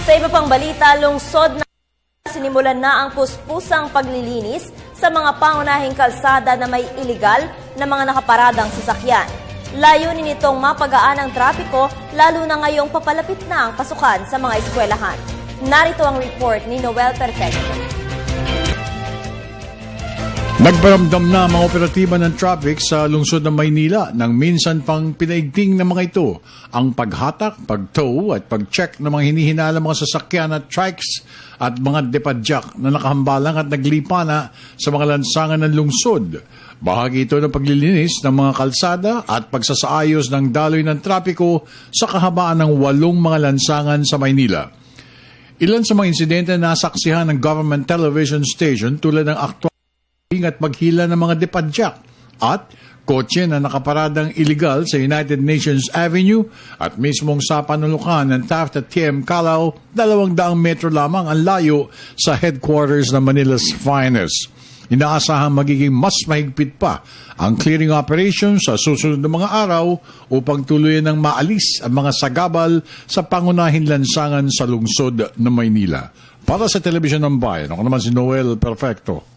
Sa iba pang balita, lungsod na sinimulan na ang puspusang paglilinis sa mga pangunahing kalsada na may iligal na mga nakaparadang sasakyan. Layunin nitong mapagaan ang trapiko lalo na ngayong papalapit na ang pasukan sa mga eskwelahan. Narito ang report ni Noel Perfecto. Nagparamdam na mga operatiba ng traffic sa lungsod ng Maynila nang minsan pang pinaigting ng mga ito ang paghatak, pagtow at pag-check ng mga hinihinalang mga sasakyan at trikes at mga depadyak na nakahambalang at naglipana sa mga lansangan ng lungsod. Bahagi ito ng paglilinis ng mga kalsada at pagsasaayos ng daloy ng trapiko sa kahabaan ng 8 mga lansangan sa Maynila. Ilan sa mga insidente na nasaksihan ng government television station tulad ng aktual at paghila ng mga depadyak at kotse na nakaparadang iligal sa United Nations Avenue at mismong sa panulukan ng Taft at TM Calao, 200 metro lamang ang layo sa headquarters ng Manila's Finest. Inaasahang magiging mas mahigpit pa ang clearing operation sa susunod na mga araw upang tuluyan ng maalis ang mga sagabal sa pangunahing lansangan sa lungsod ng Maynila. Para sa Telebisyon ng Bayan, ako naman si Noel Perfecto.